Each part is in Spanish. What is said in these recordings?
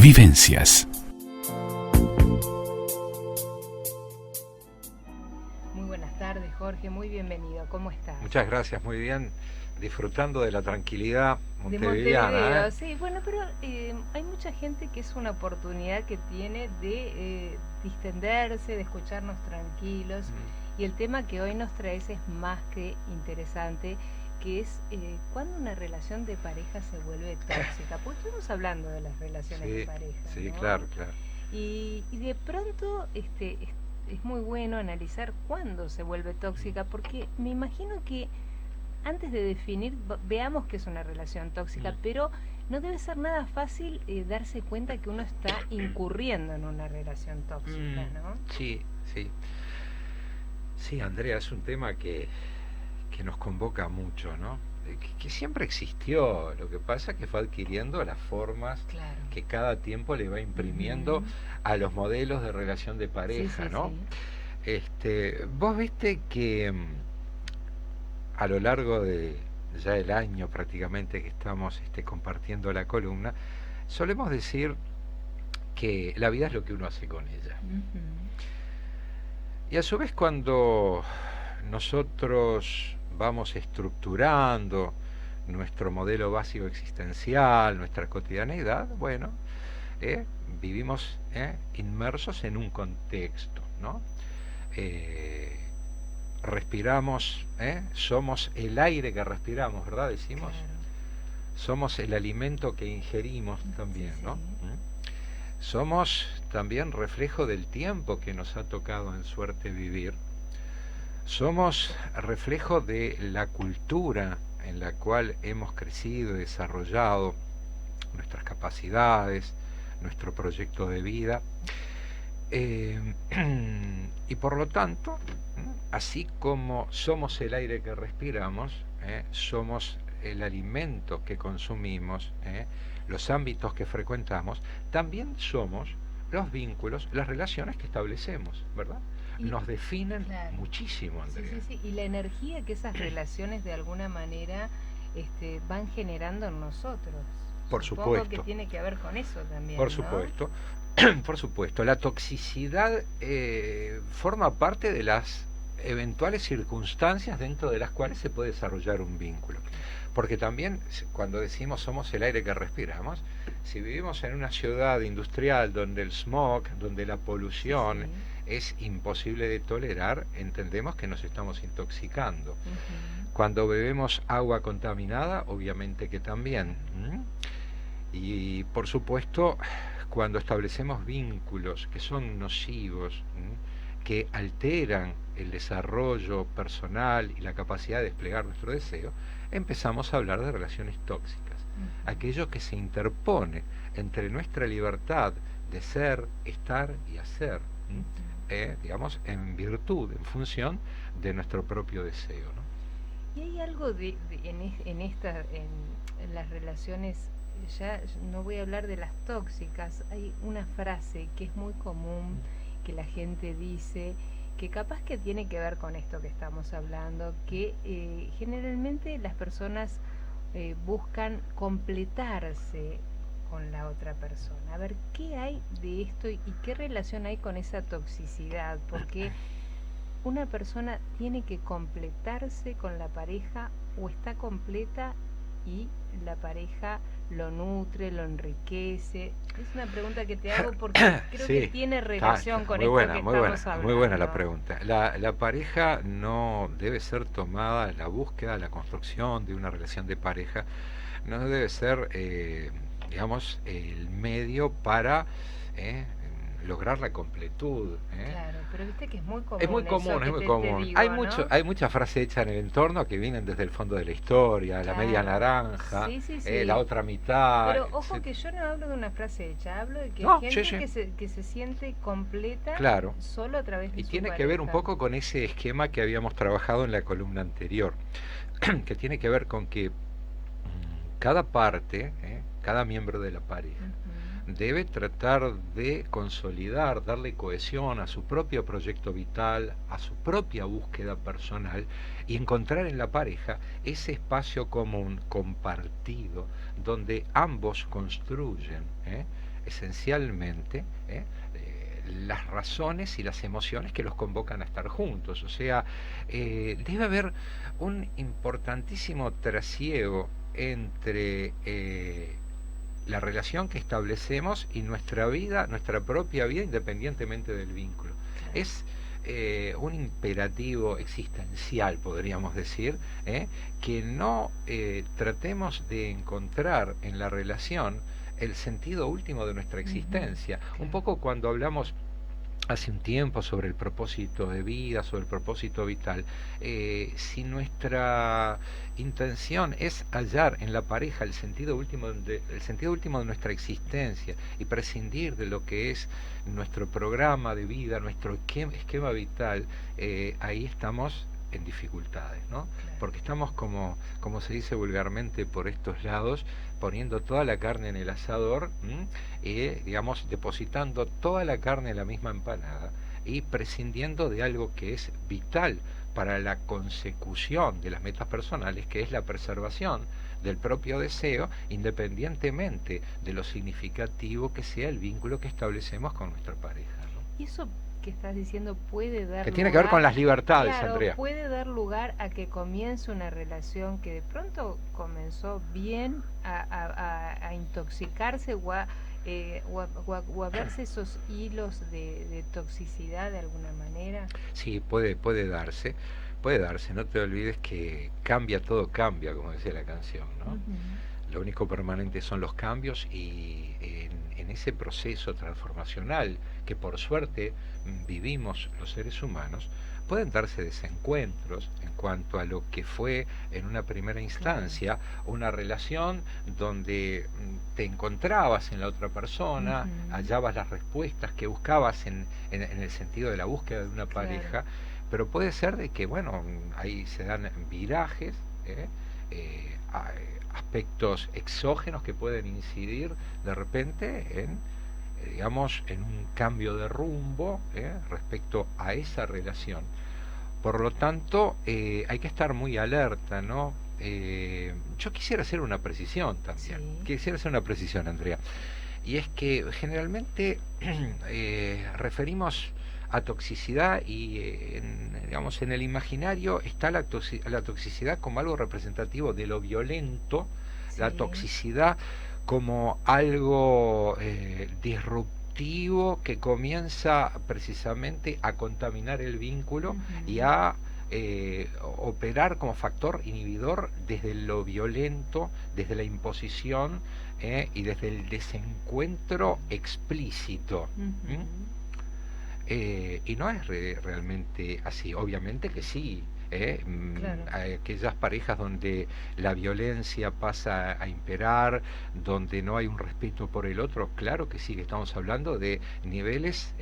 Vivencias. Muy buenas tardes, Jorge, muy bienvenido. ¿Cómo estás? Muchas gracias, muy bien. Disfrutando de la tranquilidad De montevideana, Montevideo, sí. Bueno, pero hay mucha gente que es una oportunidad que tiene de distenderse, de escucharnos tranquilos. Y el tema que hoy nos traes es más que interesante, que es cuando una relación de pareja se vuelve tóxica. Pues estamos hablando de las relaciones de Sí, pareja, sí, ¿no? claro, claro. Y de pronto es muy bueno analizar cuándo se vuelve tóxica, porque me imagino que antes de definir, veamos qué es una relación tóxica, pero no debe ser nada fácil darse cuenta que uno está incurriendo en una relación tóxica, ¿no? Sí, sí. Sí, Andrea, es un tema que nos convoca mucho, ¿no? Que siempre existió, lo que pasa es que fue adquiriendo las formas Claro. que cada tiempo le va imprimiendo a los modelos de relación de pareja, Sí, ¿no? sí. Vos viste que a lo largo de ya el año prácticamente que estamos compartiendo la columna, solemos decir que la vida es lo que uno hace con ella. Y a su vez, cuando nosotros vamos estructurando nuestro modelo básico existencial, nuestra cotidianeidad, bueno, vivimos inmersos en un contexto, ¿no? Respiramos, somos el aire que respiramos, ¿verdad? Decimos. Claro. Somos el alimento que ingerimos también, Sí, ¿no? sí. Somos también reflejo del tiempo que nos ha tocado en suerte vivir. Somos reflejo de la cultura en la cual hemos crecido y desarrollado nuestras capacidades, nuestro proyecto de vida. Y por lo tanto, así como somos el aire que respiramos, somos el alimento que consumimos, los ámbitos que frecuentamos, también somos los vínculos, las relaciones que establecemos, ¿verdad? Nos definen muchísimo, Andrea. Sí. Y la energía que esas relaciones de alguna manera van generando en nosotros. Por Supongo supuesto. que tiene que ver con eso también, Por ¿no? supuesto. Por supuesto. La toxicidad forma parte de las eventuales circunstancias dentro de las cuales se puede desarrollar un vínculo. Porque también cuando decimos somos el aire que respiramos, si vivimos en una ciudad industrial donde el smog, donde la polución es imposible de tolerar, entendemos que nos estamos intoxicando. Cuando bebemos agua contaminada, obviamente que también. Y por supuesto, cuando establecemos vínculos que son nocivos, que alteran el desarrollo personal y la capacidad de desplegar nuestro deseo, empezamos a hablar de relaciones tóxicas. Aquello que se interpone entre nuestra libertad de ser, estar y hacer, digamos, en virtud, en función de nuestro propio deseo, ¿no? Y hay algo en las relaciones, ya no voy a hablar de las tóxicas, hay una frase que es muy común, que la gente dice, que capaz que tiene que ver con esto que estamos hablando, que generalmente las personas buscan completarse con la otra persona. A ver, ¿qué hay de esto y qué relación hay con esa toxicidad? Porque una persona tiene que completarse con la pareja o está completa y la pareja lo nutre, lo enriquece. Es una pregunta que te hago porque creo que tiene relación con esto que estamos hablando. Muy buena la pregunta. La pareja no debe ser tomada, la búsqueda, la construcción de una relación de pareja no debe ser, digamos, el medio para lograr la completud. Claro, pero viste que es muy común. Es muy común, es muy común. Digo, ¿no? Hay mucha frase hecha en el entorno que vienen desde el fondo de la historia, la media naranja, la otra mitad. Pero ojo que yo no hablo de una frase hecha, hablo de que hay gente que se siente completa solo a través de y su tiene pareja. que ver un poco con ese esquema que habíamos trabajado en la columna anterior, que tiene que ver con que cada parte, cada miembro de la pareja, debe tratar de consolidar, darle cohesión a su propio proyecto vital, a su propia búsqueda personal y encontrar en la pareja ese espacio común, compartido, donde ambos construyen esencialmente las razones y las emociones que los convocan a estar juntos. O sea, debe haber un importantísimo trasiego entre la relación que establecemos y nuestra vida, nuestra propia vida, independientemente del vínculo. Claro. Es un imperativo existencial, podríamos decir, que no tratemos de encontrar en la relación el sentido último de nuestra existencia. Claro. Un poco cuando hablamos hace un tiempo sobre el propósito de vida, sobre el propósito vital, si nuestra intención es hallar en la pareja el sentido último de nuestra existencia y prescindir de lo que es nuestro programa de vida, nuestro esquema vital, ahí estamos en dificultades, ¿no? Claro. Porque estamos, como se dice vulgarmente por estos lados, poniendo toda la carne en el asador, digamos, depositando toda la carne en la misma empanada y prescindiendo de algo que es vital para la consecución de las metas personales, que es la preservación del propio deseo, independientemente de lo significativo que sea el vínculo que establecemos con nuestra pareja, ¿no? Y eso que estás diciendo puede dar Que tiene que ver con las libertades, claro, Andrea. puede dar lugar a que comience una relación que de pronto comenzó bien a intoxicarse o a verse esos hilos de toxicidad de alguna manera. Sí, puede darse, no te olvides que todo cambia, como decía la canción, ¿no? Lo único permanente son los cambios y en ese proceso transformacional que por suerte vivimos los seres humanos, pueden darse desencuentros en cuanto a lo que fue en una primera instancia una relación donde te encontrabas en la otra persona, hallabas las respuestas que buscabas en el sentido de la búsqueda de una pareja, pero puede ser de que, bueno, ahí se dan virajes, aspectos exógenos que pueden incidir de repente en, digamos, en un cambio de rumbo respecto a esa relación. Por lo tanto, hay que estar muy alerta, ¿no? Yo quisiera hacer una precisión también. Sí. Quisiera hacer una precisión, Andrea. Y es que generalmente referimos a toxicidad y, digamos, en el imaginario está la toxicidad como algo representativo de lo violento, Sí. la toxicidad como algo disruptivo que comienza precisamente a contaminar el vínculo y a operar como factor inhibidor desde lo violento, desde la imposición y desde el desencuentro explícito. Y no es realmente así, obviamente que sí. Claro. Aquellas parejas donde la violencia pasa a imperar, donde no hay un respeto por el otro, claro que sí, que estamos hablando de niveles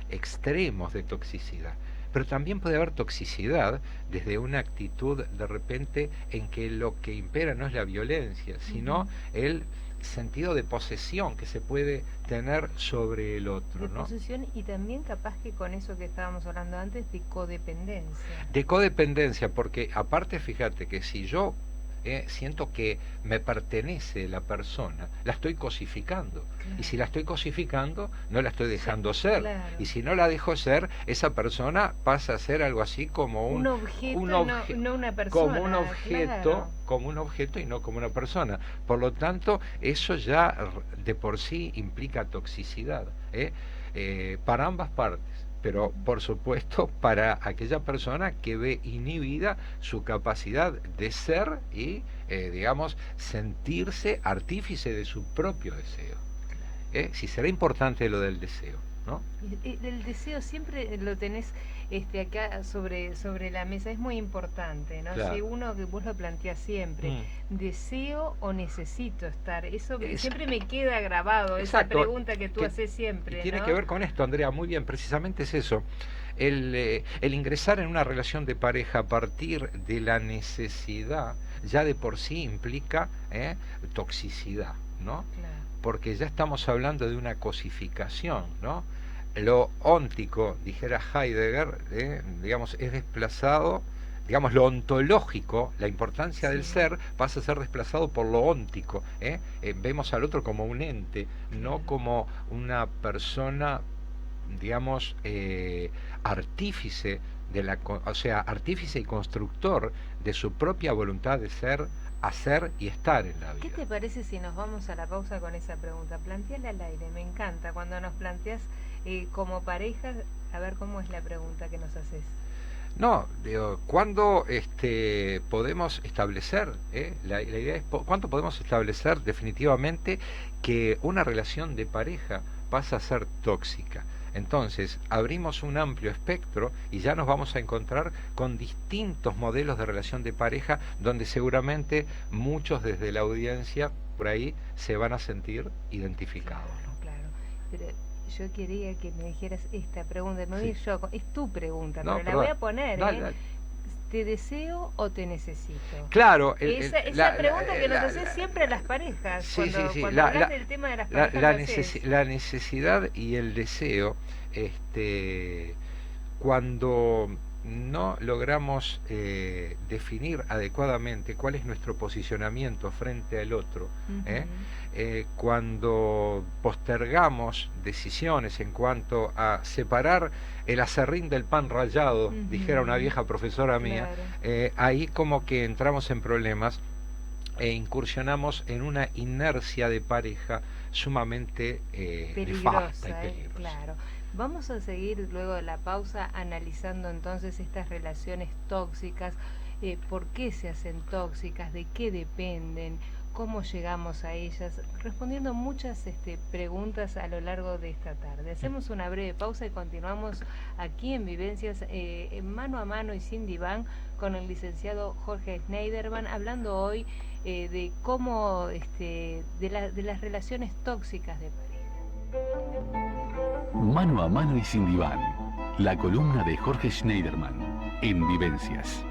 extremos de toxicidad. Pero también puede haber toxicidad desde una actitud de repente en que lo que impera no es la violencia, sino el sentido de posesión que se puede tener sobre el otro, de ¿no? posesión y también capaz que con eso que estábamos hablando antes de codependencia. De codependencia, porque aparte fíjate que si yo siento que me pertenece la persona, la estoy cosificando. Claro. Y si la estoy cosificando, no la estoy dejando ser. Claro. Y si no la dejo ser, esa persona pasa a ser algo así como un objeto, no una persona. Como un objeto y no como una persona. Por lo tanto, eso ya de por sí implica toxicidad, para ambas partes. Pero por supuesto para aquella persona que ve inhibida su capacidad de ser y, digamos, sentirse artífice de su propio deseo. Si será importante lo del deseo, ¿no? El deseo siempre lo tenés acá sobre la mesa, es muy importante, ¿no? Claro. Si uno, que vos lo planteás siempre, deseo o necesito estar, eso siempre me queda grabado, exacto, esa pregunta que tú haces siempre, y tiene ¿no? que ver con esto, Andrea, muy bien, precisamente es eso. El ingresar en una relación de pareja a partir de la necesidad ya de por sí implica toxicidad, ¿no? Claro. Porque ya estamos hablando de una cosificación, ¿no? Lo óntico, dijera Heidegger, digamos, es desplazado digamos, lo ontológico, la importancia del Sí, ser, pasa a ser desplazado por lo óntico. Vemos al otro como un ente, no claro. como una persona, digamos, artífice o sea, artífice y constructor de su propia voluntad de ser, hacer y estar en la ¿Qué vida. te parece si nos vamos a la pausa con esa pregunta? Planteala al aire, me encanta cuando nos planteas como pareja, a ver cómo es la pregunta que nos haces. No, digo, ¿cuándo podemos establecer? La idea es, ¿cuándo podemos establecer definitivamente que una relación de pareja pasa a ser tóxica? Entonces, abrimos un amplio espectro y ya nos vamos a encontrar con distintos modelos de relación de pareja donde seguramente muchos desde la audiencia por ahí se van a sentir identificados, Claro, ¿no? claro. Pero yo quería que me dijeras esta pregunta, me voy a Sí. ir yo, es tu pregunta, No, pero la voy perdón. a poner, Dale, ¿eh? dale. ¿Te deseo o te necesito? Claro, Esa pregunta que nos haces siempre a las parejas, sí, sí, sí, cuando hablas del tema de las parejas lo haces. la necesidad y el deseo, cuando no logramos definir adecuadamente cuál es nuestro posicionamiento frente al otro, ¿eh? Ujú, Cuando postergamos decisiones en cuanto a separar el aserrín del pan rallado, dijera una ujú, vieja profesora mía, claro. ahí como que entramos en problemas e incursionamos en una inercia de pareja sumamente nefasta y Peligrosa, peligrosa. claro. Vamos a seguir luego de la pausa analizando entonces estas relaciones tóxicas, por qué se hacen tóxicas, de qué dependen, cómo llegamos a ellas, respondiendo muchas preguntas a lo largo de esta tarde. Hacemos una breve pausa y continuamos aquí en Vivencias en mano a mano y sin diván con el licenciado Jorge Schneiderman, hablando hoy de cómo, de las relaciones tóxicas de pareja. Mano a mano y sin diván. La columna de Jorge Schneiderman en Vivencias.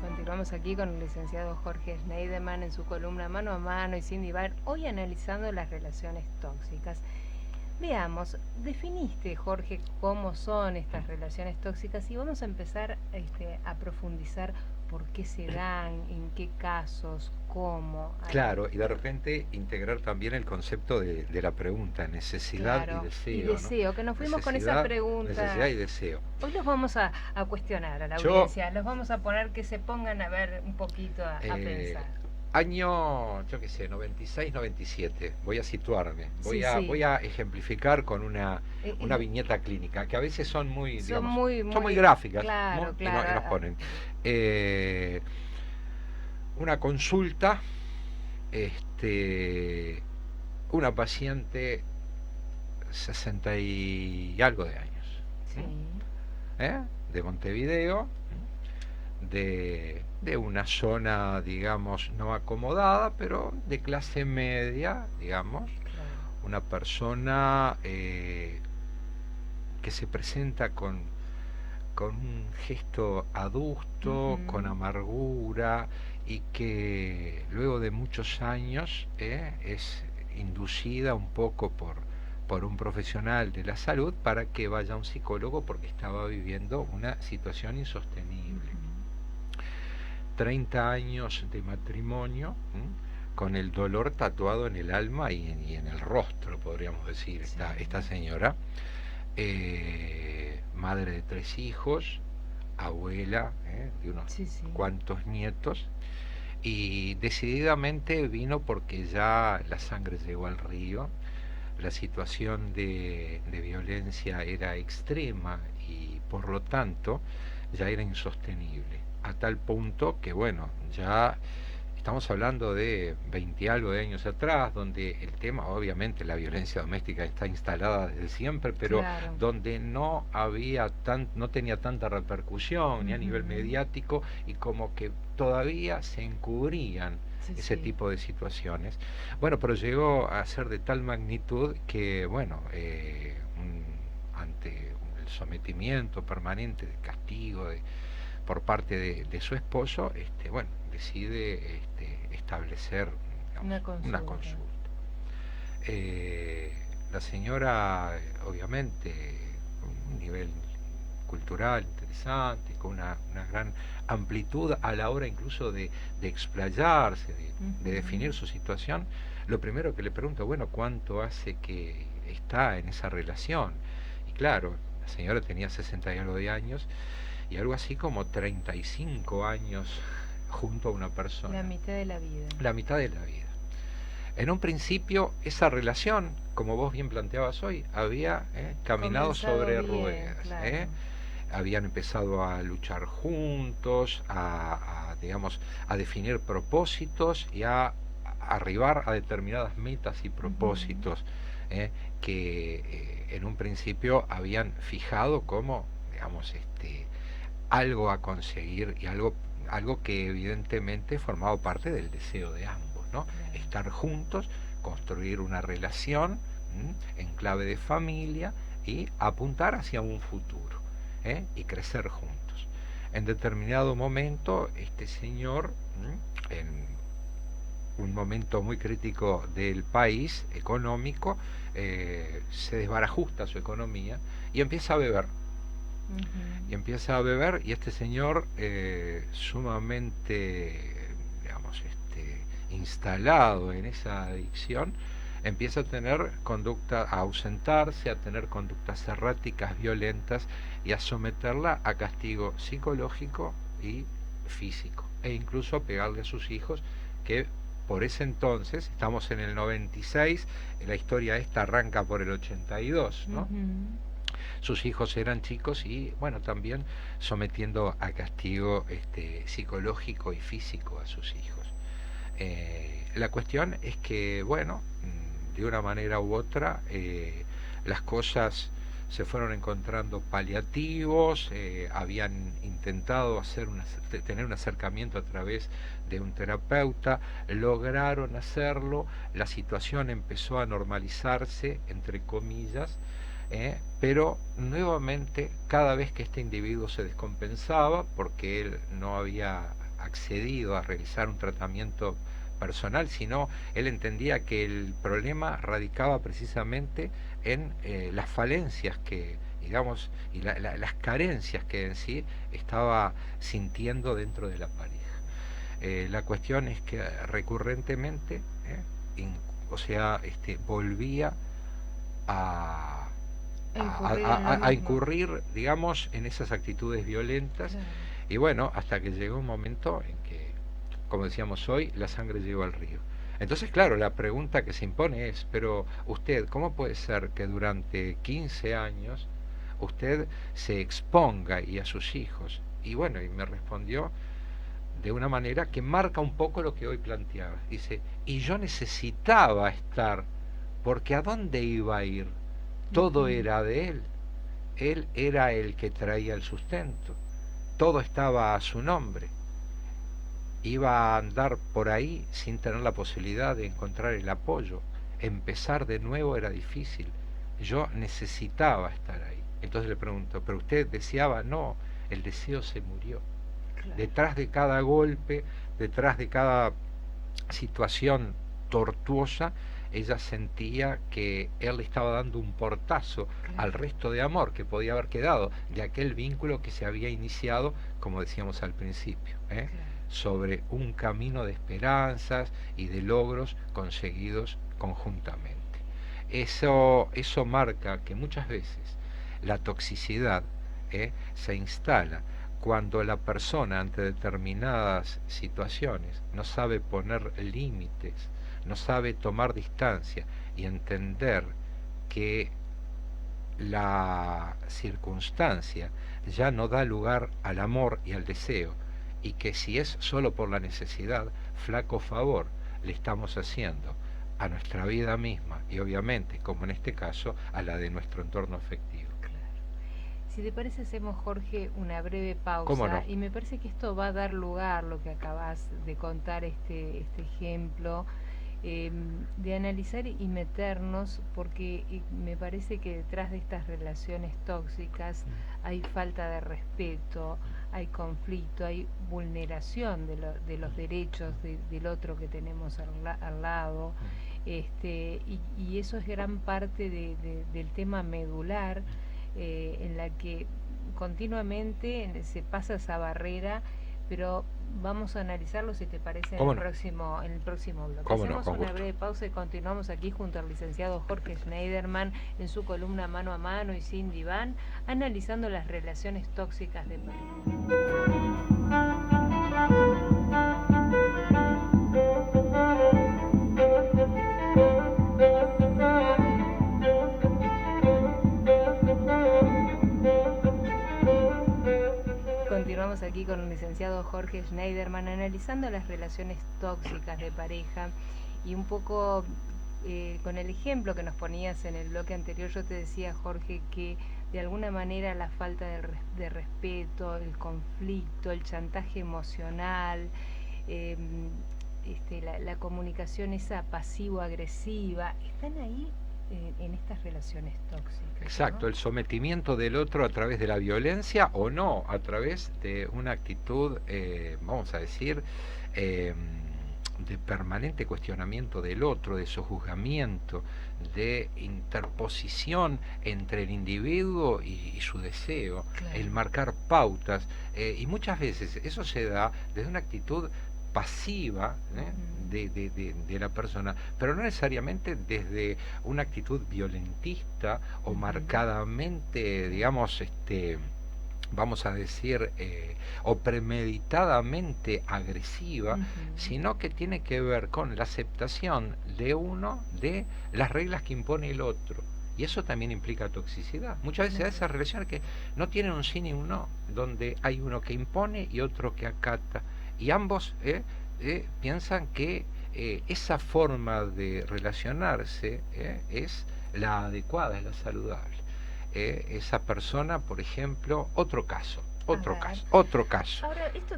Continuamos aquí con el licenciado Jorge Schneiderman en su columna Mano a Mano y sin diván, hoy analizando las relaciones tóxicas. Veamos, definiste, Jorge, cómo son estas relaciones tóxicas y vamos a empezar a profundizar por qué se dan, en qué casos, cómo. Claro, y de repente integrar también el concepto de la pregunta, necesidad Claro, y y deseo, ¿no? deseo, que nos fuimos con esa pregunta. Necesidad y deseo. Hoy los vamos a cuestionar a la Yo, audiencia, los vamos a poner que se pongan a ver un poquito, a pensar. Año, yo qué sé, 96, 97, voy a situarme, Sí, voy a ejemplificar con una sí. viñeta clínica, que a veces son muy, Son digamos, muy, son muy muy gráficas, claro, ¿no? claro. Y nos ponen una consulta, una paciente 60 y algo de años, Sí. de Montevideo, de una zona, digamos, no acomodada, pero de clase media, digamos, Claro. una persona que se presenta con un gesto adusto, con amargura, y que luego de muchos años es inducida un poco por un profesional de la salud para que vaya a un psicólogo porque estaba viviendo una situación insostenible. 30 años de matrimonio, con el dolor tatuado en el alma y en el rostro, podríamos decir, Sí. esta señora, madre de 3 hijos, abuela de unos Sí, sí. cuantos nietos, y decididamente vino porque ya la sangre llegó al río, la situación de violencia era extrema y por lo tanto ya era insostenible, a tal punto que bueno, ya estamos hablando de 20 y algo de años atrás, donde el tema, obviamente la violencia doméstica está instalada desde siempre, pero Claro. donde no tenía tanta repercusión ni a nivel mediático, y como que todavía se encubrían ese tipo de situaciones. Bueno, pero llegó a ser de tal magnitud que, bueno, ante el sometimiento permanente, de castigo, por parte de su esposo, bueno, decide establecer, digamos, una consulta. La señora, obviamente, un nivel cultural interesante, con una gran amplitud a la hora incluso de explayarse, de definir su situación, lo primero que le pregunto, bueno, ¿cuánto hace que está en esa relación? Y claro, la señora tenía 60 y algo de años, y algo así como 35 años junto a una persona. La mitad de la vida. La mitad de la vida. En un principio, esa relación, como vos bien planteabas hoy, había caminado Comenzado sobre bien, ruedas. claro. Habían empezado a luchar juntos, digamos, a definir propósitos y a arribar a determinadas metas y propósitos que en un principio habían fijado como, digamos, algo a conseguir y algo que evidentemente formaba parte del deseo de ambos, ¿no? Claro. Estar juntos, construir una relación en clave de familia y apuntar hacia un futuro y crecer juntos. En determinado momento, este señor, en un momento muy crítico del país económico, se desbarajusta su economía y empieza a beber. Y empieza a beber, y este señor, sumamente, digamos, instalado en esa adicción, empieza a tener conducta, a ausentarse, a tener conductas erráticas, violentas, y a someterla a castigo psicológico y físico, e incluso a pegarle a sus hijos, que por ese entonces, estamos en el 96, la historia esta arranca por el 82, ¿no? Sus hijos eran chicos y, bueno, también sometiendo a castigo psicológico y físico a sus hijos. La cuestión es que, bueno, de una manera u otra, las cosas se fueron encontrando paliativos, habían intentado tener un acercamiento a través de un terapeuta, lograron hacerlo, la situación empezó a normalizarse, entre comillas, pero nuevamente cada vez que este individuo se descompensaba, porque él no había accedido a realizar un tratamiento personal, sino él entendía que el problema radicaba precisamente en las falencias que, digamos, y las carencias que en sí estaba sintiendo dentro de la pareja. La cuestión es que recurrentemente, o sea, volvía a incurrir, digamos, en esas actitudes violentas. Claro. Y bueno, hasta que llegó un momento en que, como decíamos hoy, la sangre llegó al río. Entonces, claro, la pregunta que se impone es, pero usted, ¿cómo puede ser que durante 15 años usted se exponga y a sus hijos? Y bueno, y me respondió de una manera que marca un poco lo que hoy planteaba. Dice, y yo necesitaba estar, porque ¿a dónde iba a ir? Todo era de él. Él era el que traía el sustento. Todo estaba a su nombre. Iba a andar por ahí sin tener la posibilidad de encontrar el apoyo. Empezar de nuevo era difícil. Yo necesitaba estar ahí. Entonces le pregunto, ¿pero usted deseaba? No, el deseo se murió. Claro. Detrás de cada golpe, detrás de cada situación tortuosa, ella sentía que él le estaba dando un portazo al resto de amor que podía haber quedado de aquel vínculo que se había iniciado, como decíamos al principio, sobre un camino de esperanzas y de logros conseguidos conjuntamente. Eso marca que muchas veces la toxicidad se instala cuando la persona ante determinadas situaciones no sabe poner límites, no sabe tomar distancia y entender que la circunstancia ya no da lugar al amor y al deseo, y que si es solo por la necesidad, flaco favor le estamos haciendo a nuestra vida misma y obviamente, como en este caso, a la de nuestro entorno afectivo. Si te parece, hacemos, Jorge, una breve pausa. ¿Cómo no? Y me parece que esto va a dar lugar, lo que acabas de contar, este ejemplo, de analizar y meternos, porque me parece que detrás de estas relaciones tóxicas hay falta de respeto, hay conflicto, hay vulneración de los derechos del otro que tenemos al lado, y eso es gran parte del tema medular, en la que continuamente se pasa esa barrera, pero vamos a analizarlo, si te parece, en el próximo bloque. Hacemos una breve pausa y continuamos aquí junto al licenciado Jorge Schneiderman en su columna Mano a Mano y Sin Diván, analizando las relaciones tóxicas de pareja. Continuamos aquí con el licenciado Jorge Schneiderman analizando las relaciones tóxicas de pareja, y un poco con el ejemplo que nos ponías en el bloque anterior. Yo te decía, Jorge, que de alguna manera la falta de respeto, el conflicto, el chantaje emocional, la comunicación esa pasivo-agresiva, están ahí en estas relaciones tóxicas. Exacto, ¿no? El sometimiento del otro a través de la violencia o no, a través de una actitud, vamos a decir, de permanente cuestionamiento del otro, de sojuzgamiento, de interposición entre el individuo y su deseo, Claro. El marcar pautas, y muchas veces eso se da desde una actitud pasiva de la persona, pero no necesariamente desde una actitud violentista o marcadamente, digamos, vamos a decir, o premeditadamente agresiva, sino que tiene que ver con la aceptación de uno de las reglas que impone el otro. Y eso también implica toxicidad. Muchas veces esas relaciones que no tienen un sí ni un no, donde hay uno que impone y otro que acata. Y ambos piensan que esa forma de relacionarse es la adecuada, es la saludable. Esa persona, por ejemplo, otro caso. Ahora, esto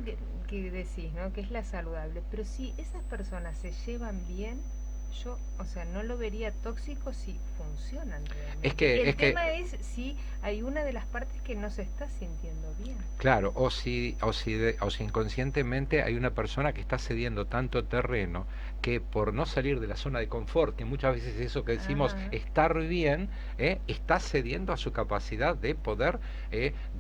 que decís, ¿no? Que es la saludable, pero si esas personas se llevan bien, yo, o sea, no lo vería tóxico si funcionan realmente. El tema es si hay una de las partes que no se está sintiendo bien. Claro, o si inconscientemente hay una persona que está cediendo tanto terreno que por no salir de la zona de confort, que muchas veces eso que decimos estar bien, está cediendo a su capacidad de poder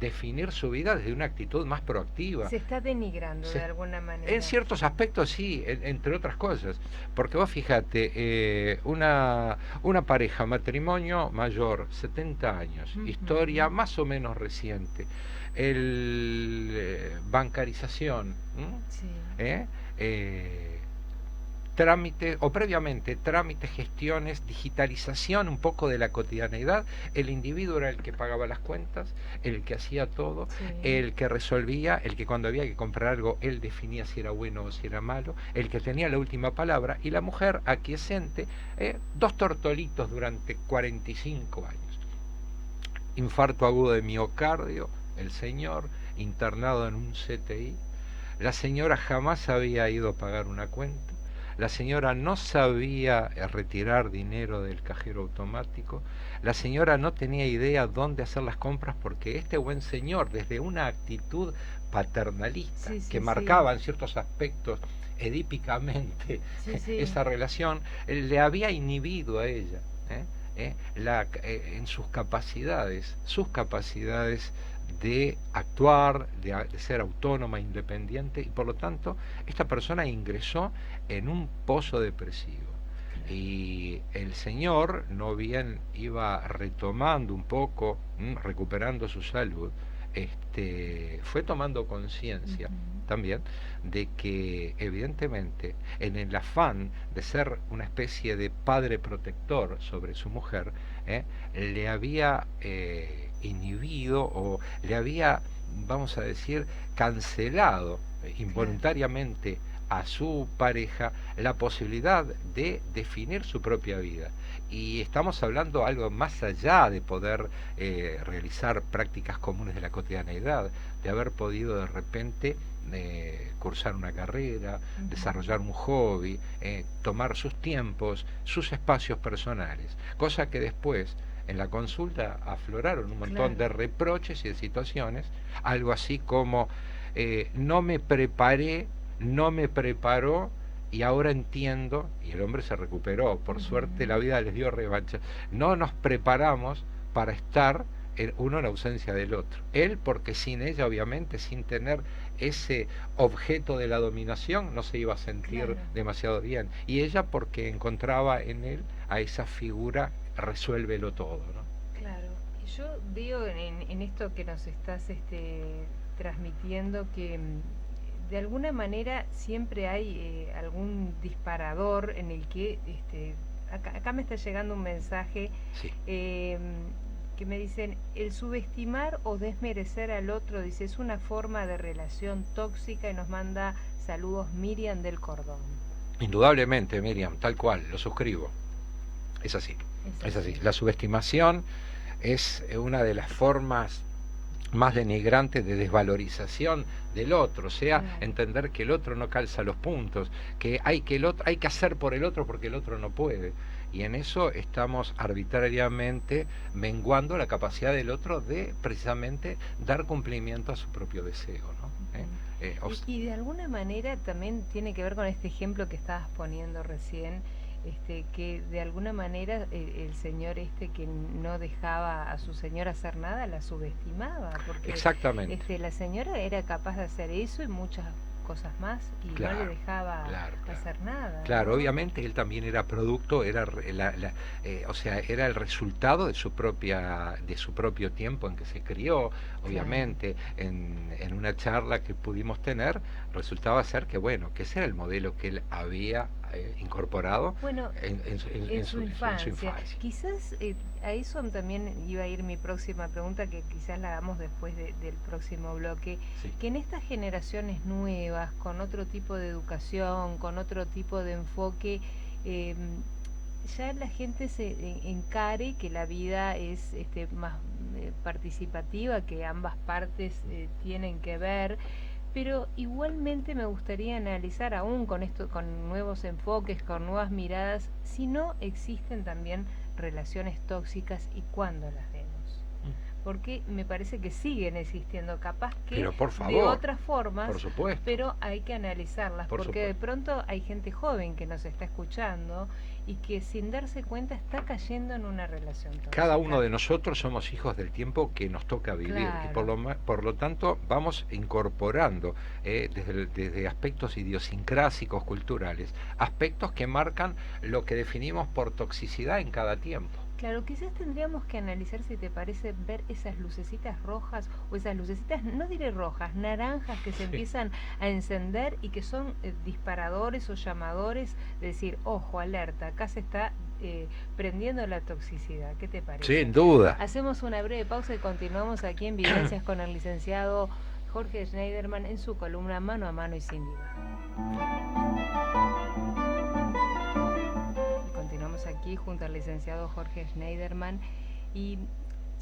definir su vida desde una actitud más proactiva. Se está denigrando de alguna manera. En ciertos aspectos sí, entre otras cosas, porque vos fíjate, una pareja, matrimonio mayor, 70 años, historia más o menos reciente, bancarización, trámites, o previamente trámites, gestiones, digitalización un poco de la cotidianeidad. El individuo era el que pagaba las cuentas, el que hacía todo, el que resolvía, el que cuando había que comprar algo él definía si era bueno o si era malo, el que tenía la última palabra, y la mujer aquiescente, 2 tortolitos durante 45 años. Infarto agudo de miocardio, el señor internado en un CTI, la señora jamás había ido a pagar una cuenta, la señora no sabía retirar dinero del cajero automático, la señora no tenía idea dónde hacer las compras, porque este buen señor, desde una actitud paternalista que marcaba en ciertos aspectos edípicamente esa relación, le había inhibido a ella en sus capacidades de actuar, de ser autónoma, independiente, y por lo tanto esta persona ingresó en un pozo depresivo. Y el señor, no bien iba retomando un poco, recuperando su salud, fue tomando conciencia también de que evidentemente en el afán de ser una especie de padre protector sobre su mujer, le había inhibido o le había, vamos a decir, cancelado involuntariamente a su pareja la posibilidad de definir su propia vida. Y estamos hablando algo más allá de poder realizar prácticas comunes de la cotidianeidad, de haber podido de repente cursar una carrera, desarrollar un hobby, tomar sus tiempos, sus espacios personales, cosa que después en la consulta afloraron un montón Claro. de reproches y de situaciones, algo así como no me preparé, no me preparó y ahora entiendo, y el hombre se recuperó, por suerte la vida les dio revancha, no nos preparamos para estar uno en ausencia del otro. Él porque sin ella, obviamente, sin tener ese objeto de la dominación, no se iba a sentir Claro. demasiado bien. Y ella porque encontraba en él a esa figura resuélvelo todo, ¿no? Claro, y yo veo en esto que nos estás transmitiendo que de alguna manera siempre hay algún disparador en el que acá me está llegando un mensaje Sí. Que me dicen el subestimar o desmerecer al otro, dice, es una forma de relación tóxica, y nos manda saludos Miriam del Cordón. Indudablemente, Miriam, tal cual, lo suscribo. Es así, es así. La subestimación es una de las formas más denigrantes de desvalorización del otro, o sea, entender que el otro no calza los puntos, que hay que hacer por el otro porque el otro no puede. Y en eso estamos arbitrariamente menguando la capacidad del otro de precisamente dar cumplimiento a su propio deseo, ¿no? Y de alguna manera también tiene que ver con este ejemplo que estabas poniendo recién, que de alguna manera el señor que no dejaba a su señora hacer nada la subestimaba, porque exactamente. La señora era capaz de hacer eso y muchas cosas más, y claro, no le dejaba hacer nada. Claro, ¿no? Obviamente él también era producto, era o sea, era el resultado de su propio tiempo en que se crió. Obviamente, en una charla que pudimos tener, resultaba ser que bueno, que ese era el modelo que él había incorporado en su infancia. Quizás a eso también iba a ir mi próxima pregunta, que quizás la hagamos después del próximo bloque, que en estas generaciones nuevas, con otro tipo de educación, con otro tipo de enfoque, ya la gente se encare que la vida es más participativa, que ambas partes tienen que ver. Pero igualmente me gustaría analizar, aún con nuevos enfoques, con nuevas miradas, si no existen también relaciones tóxicas y cuándo las vemos. Porque me parece que siguen existiendo, capaz que pero por favor, de otras formas, por supuesto, pero hay que analizarlas, porque de pronto hay gente joven que nos está escuchando y que sin darse cuenta está cayendo en una relación tóxica. Cada uno de nosotros somos hijos del tiempo que nos toca vivir, claro. Y por lo tanto vamos incorporando desde aspectos idiosincrásicos, culturales, aspectos que marcan lo que definimos por toxicidad en cada tiempo. Claro, quizás tendríamos que analizar, si te parece, ver esas lucecitas rojas, o esas lucecitas, no diré rojas, naranjas, que se empiezan a encender y que son disparadores o llamadores de decir, ojo, alerta, acá se está prendiendo la toxicidad. ¿Qué te parece? Sin duda. Hacemos una breve pausa y continuamos aquí en Vivencias con el licenciado Jorge Schneiderman en su columna Mano a Mano y Sin Diván. Aquí junto al licenciado Jorge Schneiderman, y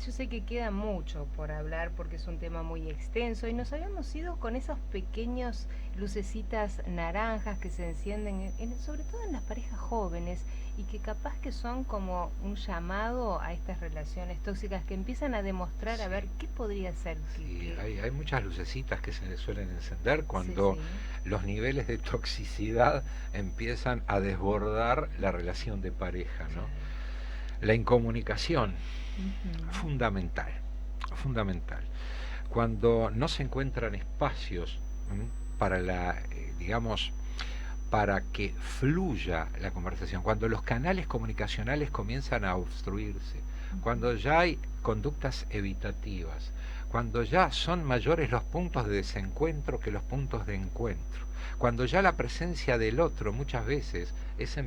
yo sé que queda mucho por hablar porque es un tema muy extenso, y nos habíamos ido con esos pequeños lucecitas naranjas que se encienden sobre todo en las parejas jóvenes, y que capaz que son como un llamado a estas relaciones tóxicas que empiezan a demostrar a ver qué podría ser. Sí, hay muchas lucecitas que se suelen encender cuando los niveles de toxicidad empiezan a desbordar la relación de pareja, ¿no? La incomunicación, fundamental. Cuando no se encuentran espacios para para que fluya la conversación, cuando los canales comunicacionales comienzan a obstruirse, cuando ya hay conductas evitativas, cuando ya son mayores los puntos de desencuentro que los puntos de encuentro, cuando ya la presencia del otro muchas veces se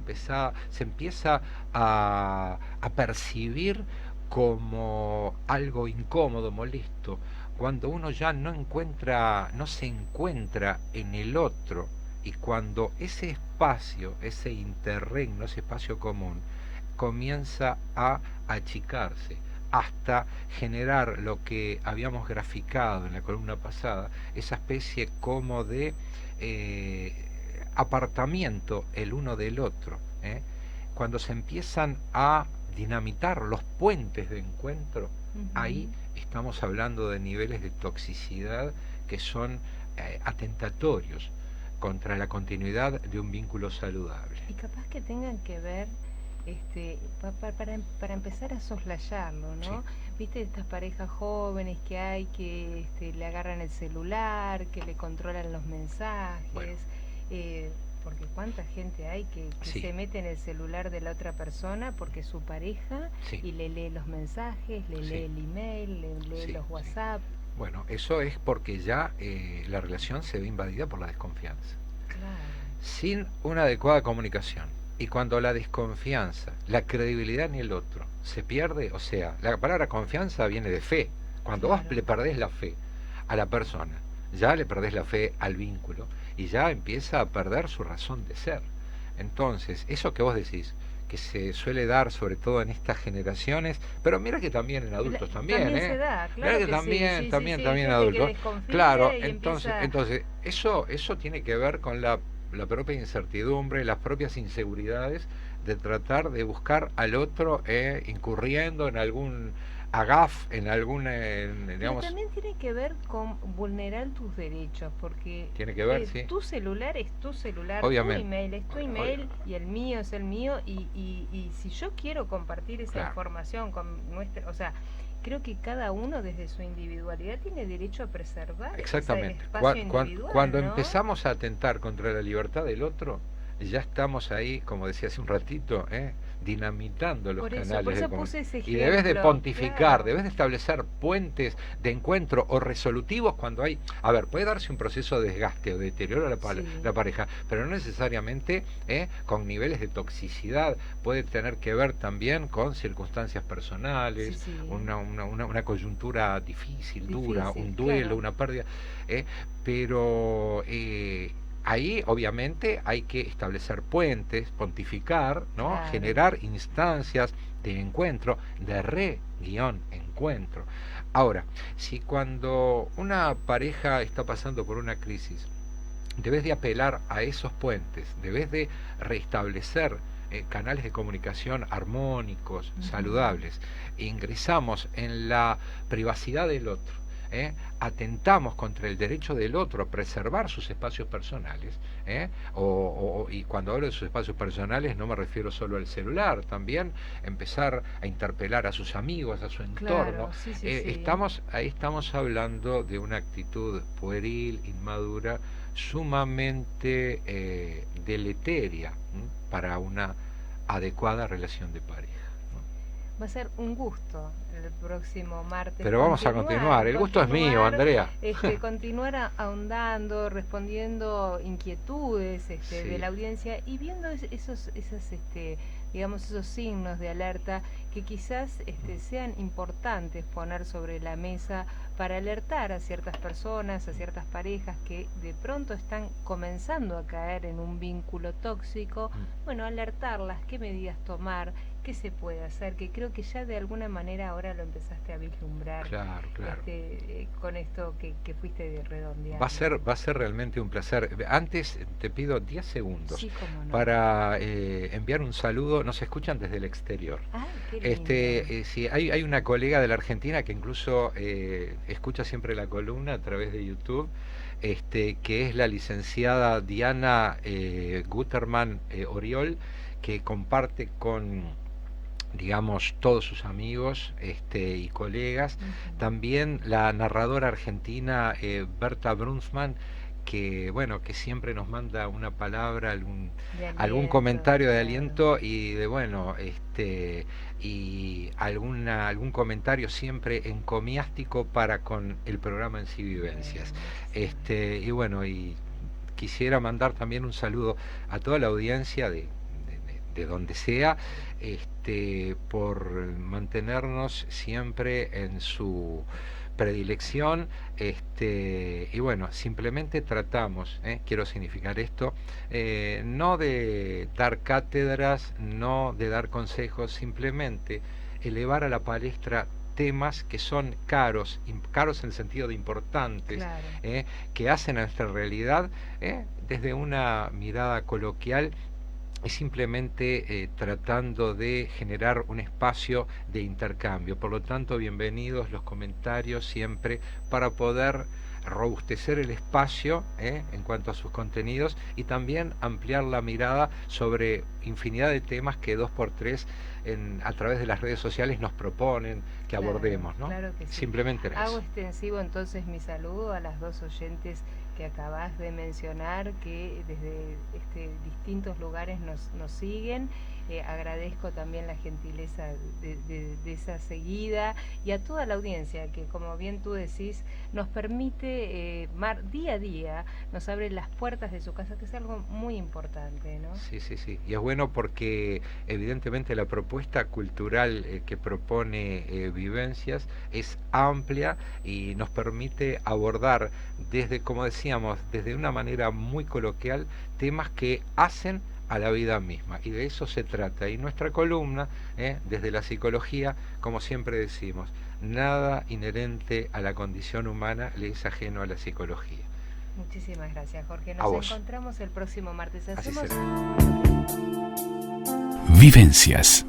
empieza a percibir como algo incómodo, molesto, cuando uno ya no se encuentra en el otro, y cuando ese espacio, ese interregno, ese espacio común, comienza a achicarse hasta generar lo que habíamos graficado en la columna pasada, esa especie como de apartamiento el uno del otro, cuando se empiezan a dinamitar los puentes de encuentro, Ujú. ahí estamos hablando de niveles de toxicidad que son atentatorios contra la continuidad de un vínculo saludable. Y capaz que tengan que ver, para empezar a soslayarlo, Sí. ¿no? Viste estas parejas jóvenes que hay que le agarran el celular, que le controlan los mensajes, Bueno. Porque cuánta gente hay que Sí. se mete en el celular de la otra persona porque es su pareja Sí. y le lee los mensajes, le Sí. lee el email, le lee Sí, los sí. WhatsApp. Bueno, eso es porque ya la relación se ve invadida por la desconfianza. Claro. Sin una adecuada comunicación. Y cuando la desconfianza, la credibilidad en el otro se pierde, o sea, la palabra confianza viene de fe. Cuando vos Claro. le perdés la fe a la persona, ya le perdés la fe al vínculo y ya empieza a perder su razón de ser. Entonces, eso que vos decís, que se suele dar sobre todo en estas generaciones, pero mira que también en adultos también, se da, Mira claro que que también, sí, también, hay también gente que adultos. desconfía Claro, y entonces, empieza... eso tiene que ver con la propia incertidumbre, las propias inseguridades de tratar de buscar al otro incurriendo en algún agaf, en algún, Pero digamos, también tiene que ver con vulnerar tus derechos, porque tiene que ver, sí, tu celular es tu celular, obviamente, tu email es tu email y el mío es el mío, y si yo quiero compartir esa claro. información con nuestra, o sea, creo que cada uno desde su individualidad tiene derecho a preservar Exactamente. ese espacio individual, Cuando ¿no? empezamos a atentar contra la libertad del otro, ya estamos ahí, como decía hace un ratito, dinamitando los Por canales de eso comunicación. puse ese Y debes de ejemplo, pontificar, claro. debes de establecer puentes de encuentro o resolutivos cuando hay... A ver, puede darse un proceso de desgaste o de deterioro a Sí. la pareja, pero no necesariamente con niveles de toxicidad. Puede tener que ver también con circunstancias personales, Sí, sí. una coyuntura difícil, dura, Difícil, un duelo, claro. una pérdida, pero ahí obviamente hay que establecer puentes, pontificar, ¿no? Claro. Generar instancias de encuentro, de re-encuentro. Ahora, si cuando una pareja está pasando por una crisis, debes de apelar a esos puentes, debes de restablecer canales de comunicación armónicos, saludables, ingresamos en la privacidad del otro, atentamos contra el derecho del otro a preservar sus espacios personales, y cuando hablo de sus espacios personales no me refiero solo al celular, también empezar a interpelar a sus amigos, a su entorno. Claro, sí, Ahí estamos hablando de una actitud pueril, inmadura, sumamente deleteria para una adecuada relación de pareja. Va a ser un gusto el próximo martes. Pero vamos a continuar, el gusto es mío, Andrea. Continuar ahondando, respondiendo inquietudes Sí. de la audiencia y viendo esos digamos, esos signos de alerta que quizás sean importantes poner sobre la mesa para alertar a ciertas personas, a ciertas parejas que de pronto están comenzando a caer en un vínculo tóxico. Bueno, alertarlas, qué medidas tomar, qué se puede hacer, que creo que ya de alguna manera ahora lo empezaste a vislumbrar. Claro, claro. Con esto que fuiste redondeando. Va a ser realmente un placer. Antes te pido 10 segundos Sí, cómo no. para enviar un saludo. Nos escuchan desde el exterior. Ay, qué lindo. Sí, hay una colega de la Argentina que incluso escucha siempre la columna a través de YouTube, que es la licenciada Diana Guterman Oriol, que comparte con, digamos, todos sus amigos y colegas. También la narradora argentina Berta Brunsman, que bueno, que siempre nos manda una palabra, algún comentario de aliento y de bueno, y algún comentario siempre encomiástico para con el programa En Sí Vivencias. Y bueno, y quisiera mandar también un saludo a toda la audiencia de donde sea, por mantenernos siempre en su predilección, y bueno, simplemente tratamos, quiero significar esto, no de dar cátedras, no de dar consejos, simplemente elevar a la palestra temas que son caros en el sentido de importantes, Claro. Que hacen a nuestra realidad desde una mirada coloquial es simplemente tratando de generar un espacio de intercambio. Por lo tanto, bienvenidos los comentarios siempre para poder robustecer el espacio en cuanto a sus contenidos y también ampliar la mirada sobre infinidad de temas que 2x3 a través de las redes sociales nos proponen que abordemos, ¿no? Claro que sí. Simplemente era Hago eso. extensivo entonces mi saludo a las dos oyentes que acabas de mencionar, que desde distintos lugares nos siguen. Agradezco también la gentileza de esa seguida y a toda la audiencia que, como bien tú decís, nos permite día a día, nos abre las puertas de su casa, que es algo muy importante, ¿no? Sí, sí, sí. Y es bueno porque evidentemente la propuesta cultural que propone Vivencias es amplia y nos permite abordar desde, como decíamos, desde una manera muy coloquial, temas que hacen a la vida misma, y de eso se trata. Y nuestra columna, desde la psicología, como siempre decimos, nada inherente a la condición humana le es ajeno a la psicología. Muchísimas gracias, Jorge. A Nos vos. encontramos el próximo martes. Así Hacemos... será. Vivencias.